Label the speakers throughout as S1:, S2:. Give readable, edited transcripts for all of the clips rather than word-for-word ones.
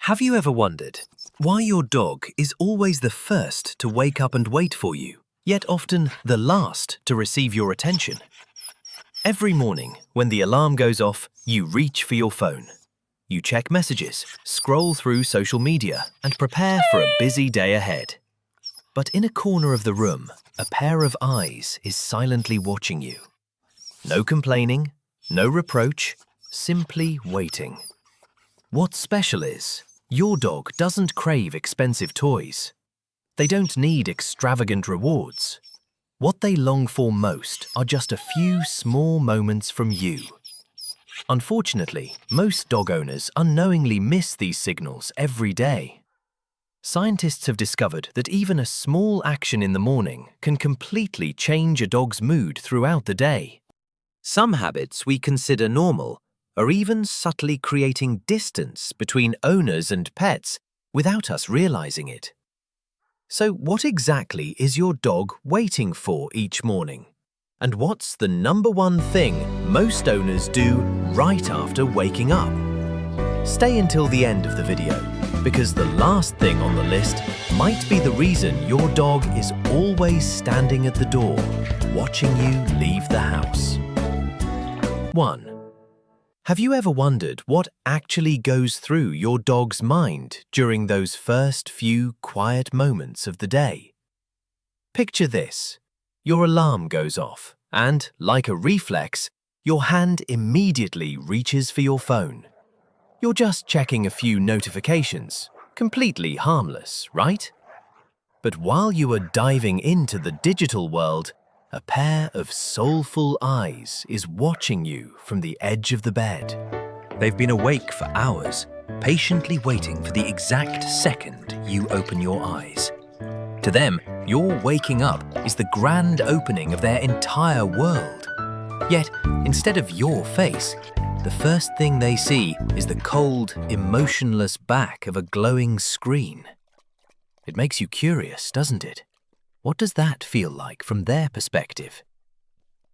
S1: Have you ever wondered why your dog is always the first to wake up and wait for you, yet often the last to receive your attention? Every morning, when the alarm goes off, you reach for your phone. You check messages, scroll through social media, and prepare for a busy day ahead. But in a corner of the room, a pair of eyes is silently watching you. No complaining, no reproach, simply waiting. What's special is, your dog doesn't crave expensive toys. They don't need extravagant rewards. What they long for most are just a few small moments from you. Unfortunately, most dog owners unknowingly miss these signals every day. Scientists have discovered that even a small action in the morning can completely change a dog's mood throughout the day. Some habits we consider normal are even subtly creating distance between owners and pets without us realizing it. So what exactly is your dog waiting for each morning? And what's the number one thing most owners do right after waking up? Stay until the end of the video, because the last thing on the list might be the reason your dog is always standing at the door, watching you leave the house. 1. Have you ever wondered what actually goes through your dog's mind during those first few quiet moments of the day? Picture this. Your alarm goes off, and, like a reflex, your hand immediately reaches for your phone. You're just checking a few notifications, completely harmless, right? But while you are diving into the digital world, a pair of soulful eyes is watching you from the edge of the bed. They've been awake for hours, patiently waiting for the exact second you open your eyes. To them, your waking up is the grand opening of their entire world. Yet, instead of your face, the first thing they see is the cold, emotionless back of a glowing screen. It makes you curious, doesn't it? What does that feel like from their perspective?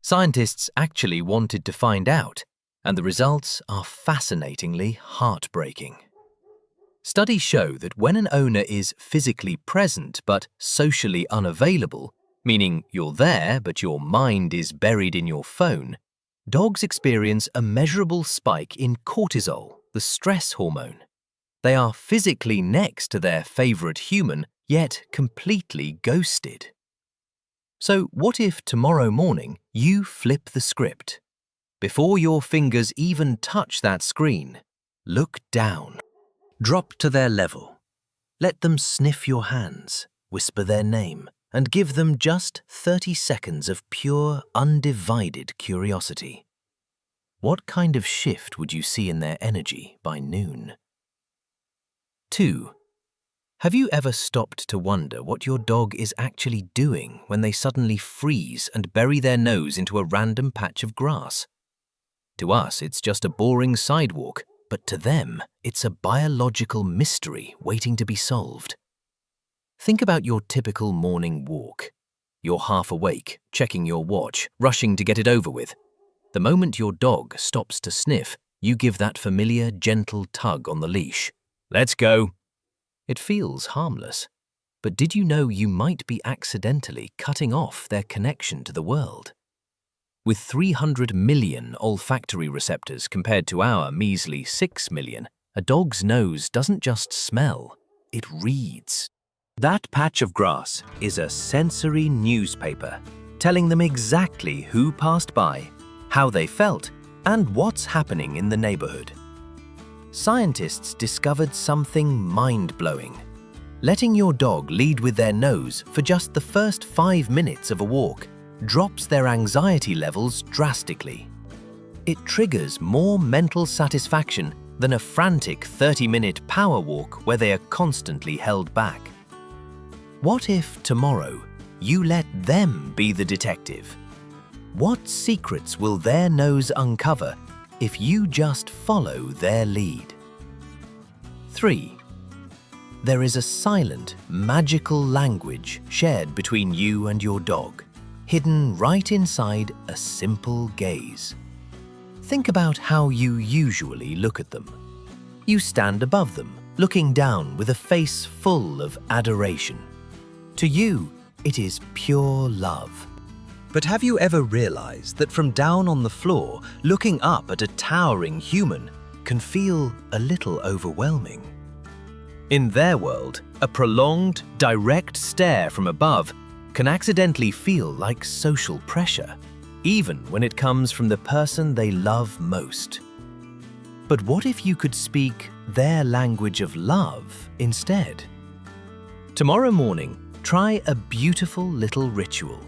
S1: Scientists actually wanted to find out, and the results are fascinatingly heartbreaking. Studies show that when an owner is physically present but socially unavailable, meaning you're there but your mind is buried in your phone, dogs experience a measurable spike in cortisol, the stress hormone. They are physically next to their favorite human, yet completely ghosted. So what if tomorrow morning you flip the script? Before your fingers even touch that screen, look down. Drop to their level. Let them sniff your hands, whisper their name, and give them just 30 seconds of pure, undivided curiosity. What kind of shift would you see in their energy by noon? 2. Have you ever stopped to wonder what your dog is actually doing when they suddenly freeze and bury their nose into a random patch of grass? To us, it's just a boring sidewalk, but to them, it's a biological mystery waiting to be solved. Think about your typical morning walk. You're half awake, checking your watch, rushing to get it over with. The moment your dog stops to sniff, you give that familiar, gentle tug on the leash. Let's go. It feels harmless, but did you know you might be accidentally cutting off their connection to the world? With 300 million olfactory receptors compared to our measly 6 million, a dog's nose doesn't just smell, it reads. That patch of grass is a sensory newspaper, telling them exactly who passed by, how they felt, and what's happening in the neighborhood. Scientists discovered something mind-blowing. Letting your dog lead with their nose for just the first 5 minutes of a walk drops their anxiety levels drastically. It triggers more mental satisfaction than a frantic 30-minute power walk where they are constantly held back. What if tomorrow you let them be the detective? What secrets will their nose uncover if you just follow their lead? 3. There is a silent, magical language shared between you and your dog, hidden right inside a simple gaze. Think about how you usually look at them. You stand above them, looking down with a face full of adoration. To you, it is pure love. But have you ever realized that from down on the floor, looking up at a towering human can feel a little overwhelming? In their world, a prolonged, direct stare from above can accidentally feel like social pressure, even when it comes from the person they love most. But what if you could speak their language of love instead? Tomorrow morning, try a beautiful little ritual.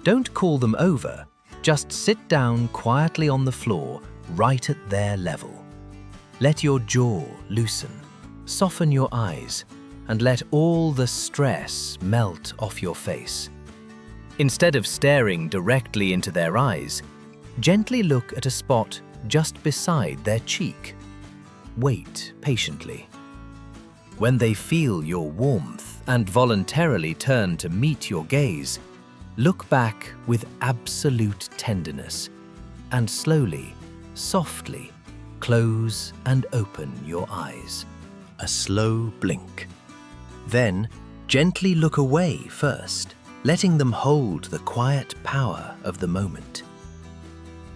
S1: Don't call them over, just sit down quietly on the floor, right at their level. Let your jaw loosen, soften your eyes, and let all the stress melt off your face. Instead of staring directly into their eyes, gently look at a spot just beside their cheek. Wait patiently. When they feel your warmth and voluntarily turn to meet your gaze, look back with absolute tenderness and slowly, softly close and open your eyes. A slow blink. Then, gently look away first, letting them hold the quiet power of the moment.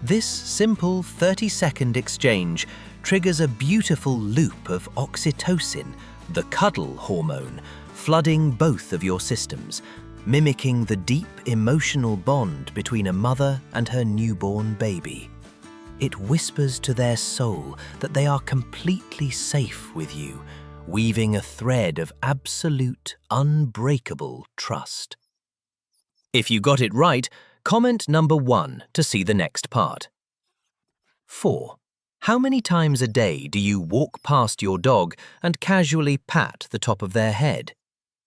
S1: This simple 30-second exchange triggers a beautiful loop of oxytocin, the cuddle hormone, flooding both of your systems, mimicking the deep emotional bond between a mother and her newborn baby. It whispers to their soul that they are completely safe with you, weaving a thread of absolute, unbreakable trust. If you got it right, comment number 1 to see the next part. 4. How many times a day do you walk past your dog and casually pat the top of their head?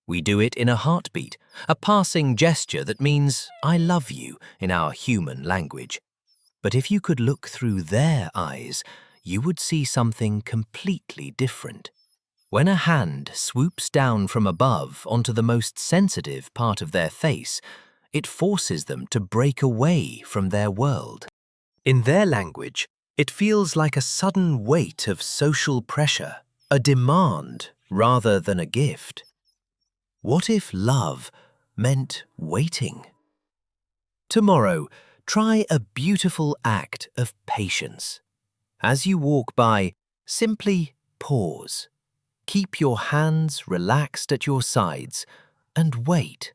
S1: We do it in a heartbeat, a passing gesture that means "I love you" in our human language. But if you could look through their eyes, you would see something completely different. When a hand swoops down from above onto the most sensitive part of their face, it forces them to break away from their world. In their language, it feels like a sudden weight of social pressure, a demand rather than a gift. What if love meant waiting? Tomorrow, try a beautiful act of patience. As you walk by, simply pause. Keep your hands relaxed at your sides and wait.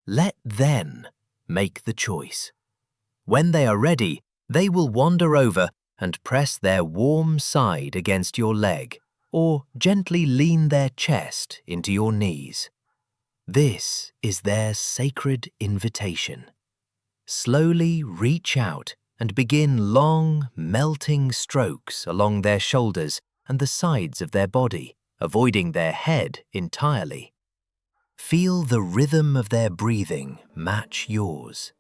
S1: Let them make the choice. When they are ready, they will wander over and press their warm side against your leg or gently lean their chest into your knees. This is their sacred invitation. Slowly reach out and begin long, melting strokes along their shoulders and the sides of their body, avoiding their head entirely. Feel the rhythm of their breathing match yours.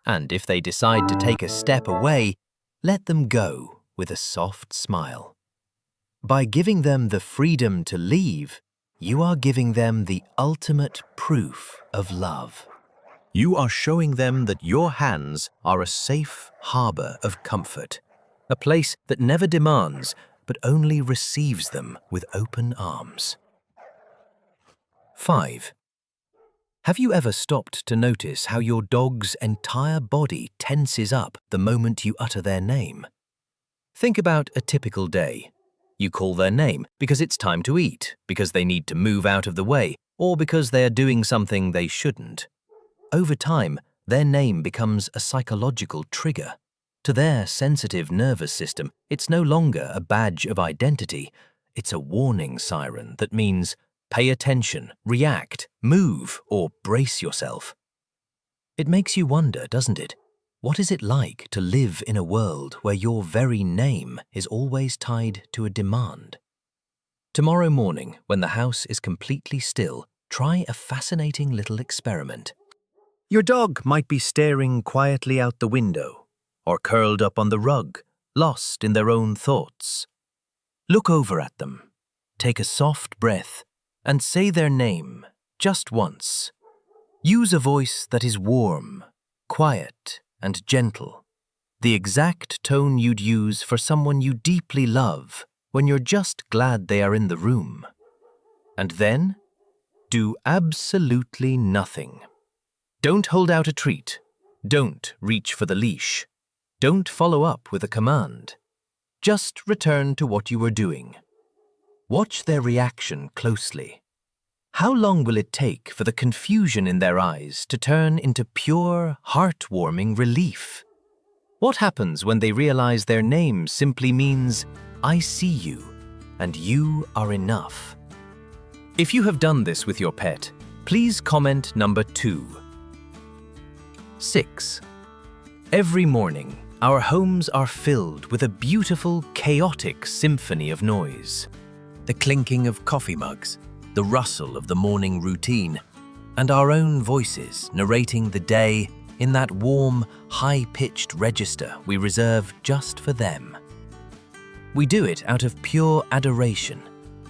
S1: And if they decide to take a step away, let them go with a soft smile. By giving them the freedom to leave, you are giving them the ultimate proof of love. You are showing them that your hands are a safe harbor of comfort, a place that never demands but only receives them with open arms. 5. Have you ever stopped to notice how your dog's entire body tenses up the moment you utter their name? Think about a typical day. You call their name because it's time to eat, because they need to move out of the way, or because they are doing something they shouldn't. Over time, their name becomes a psychological trigger. To their sensitive nervous system, it's no longer a badge of identity. It's a warning siren that means pay attention, react, move, or brace yourself. It makes you wonder, doesn't it? What is it like to live in a world where your very name is always tied to a demand? Tomorrow morning, when the house is completely still, try a fascinating little experiment. Your dog might be staring quietly out the window, or curled up on the rug, lost in their own thoughts. Look over at them, take a soft breath, and say their name just once. Use a voice that is warm, quiet, and gentle, the exact tone you'd use for someone you deeply love when you're just glad they are in the room. And then, do absolutely nothing. Don't hold out a treat. Don't reach for the leash. Don't follow up with a command. Just return to what you were doing. Watch their reaction closely. How long will it take for the confusion in their eyes to turn into pure, heartwarming relief? What happens when they realize their name simply means, "I see you, and you are enough"? If you have done this with your pet, please comment number 2. 6. Every morning, our homes are filled with a beautiful, chaotic symphony of noise. The clinking of coffee mugs, the rustle of the morning routine, and our own voices narrating the day in that warm, high-pitched register we reserve just for them. We do it out of pure adoration,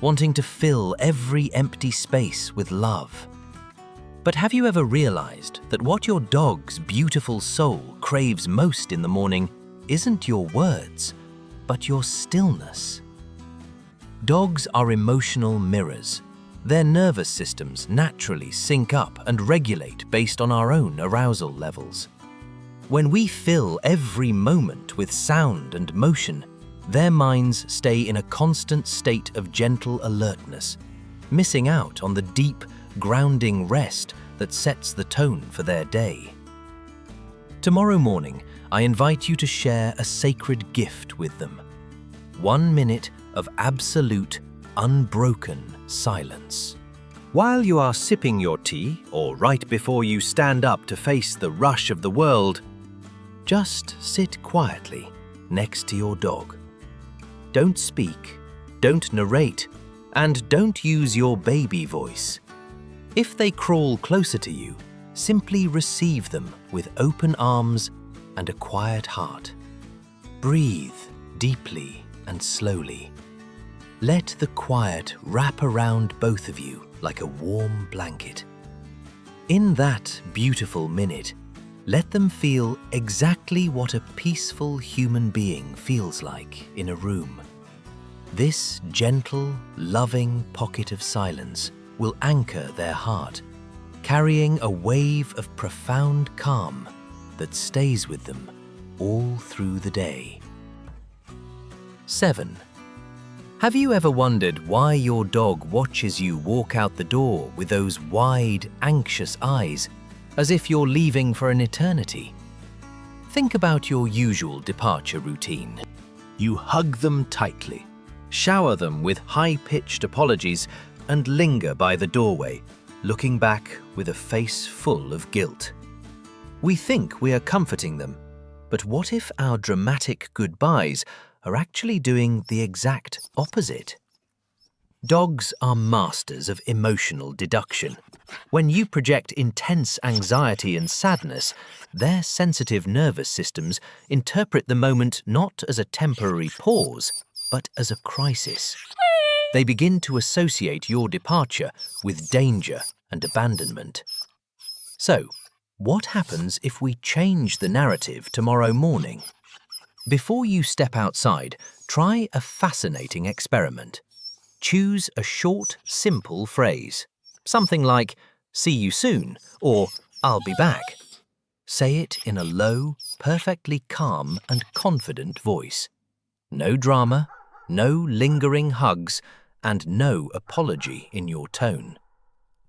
S1: wanting to fill every empty space with love. But have you ever realized that what your dog's beautiful soul craves most in the morning isn't your words, but your stillness? Dogs are emotional mirrors. Their nervous systems naturally sync up and regulate based on our own arousal levels. When we fill every moment with sound and motion, their minds stay in a constant state of gentle alertness, missing out on the deep, grounding rest that sets the tone for their day. Tomorrow morning, I invite you to share a sacred gift with them. 1 minute of absolute, unbroken silence. While you are sipping your tea, or right before you stand up to face the rush of the world, just sit quietly next to your dog. Don't speak, don't narrate, and don't use your baby voice. If they crawl closer to you, simply receive them with open arms and a quiet heart. Breathe deeply and slowly. Let the quiet wrap around both of you like a warm blanket. In that beautiful minute, let them feel exactly what a peaceful human being feels like in a room. This gentle, loving pocket of silence will anchor their heart, carrying a wave of profound calm that stays with them all through the day. 7. Have you ever wondered why your dog watches you walk out the door with those wide, anxious eyes, as if you're leaving for an eternity? Think about your usual departure routine. You hug them tightly, shower them with high-pitched apologies, and linger by the doorway, looking back with a face full of guilt. We think we are comforting them, but what if our dramatic goodbyes are actually doing the exact opposite? Dogs are masters of emotional deduction. When you project intense anxiety and sadness, their sensitive nervous systems interpret the moment not as a temporary pause, but as a crisis. They begin to associate your departure with danger and abandonment. So, what happens if we change the narrative tomorrow morning? Before you step outside, try a fascinating experiment. Choose a short, simple phrase. Something like, "See you soon," or "I'll be back." Say it in a low, perfectly calm and confident voice. No drama, no lingering hugs, and no apology in your tone.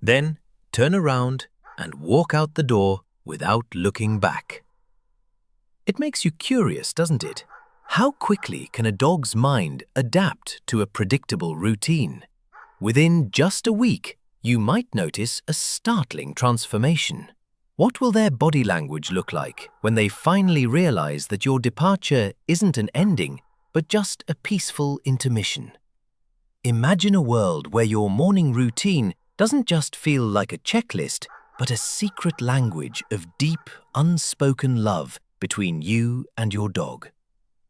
S1: Then turn around and walk out the door without looking back. It makes you curious, doesn't it? How quickly can a dog's mind adapt to a predictable routine? Within just a week, you might notice a startling transformation. What will their body language look like when they finally realize that your departure isn't an ending, but just a peaceful intermission? Imagine a world where your morning routine doesn't just feel like a checklist, but a secret language of deep, unspoken love between you and your dog.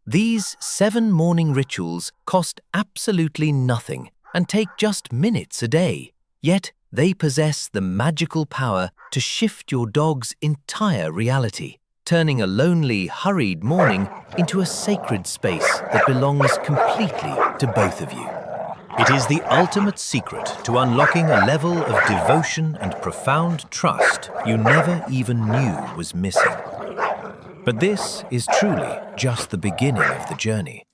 S1: These 7 morning rituals cost absolutely nothing and take just minutes a day, yet they possess the magical power to shift your dog's entire reality, turning a lonely, hurried morning into a sacred space that belongs completely to both of you. It is the ultimate secret to unlocking a level of devotion and profound trust you never even knew was missing. But this is truly just the beginning of the journey.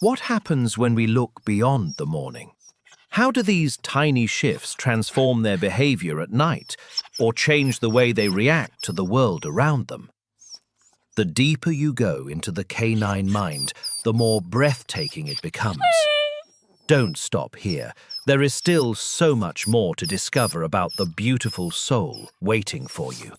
S1: What happens when we look beyond the morning? How do these tiny shifts transform their behavior at night or change the way they react to the world around them? The deeper you go into the canine mind, the more breathtaking it becomes. Don't stop here. There is still so much more to discover about the beautiful soul waiting for you.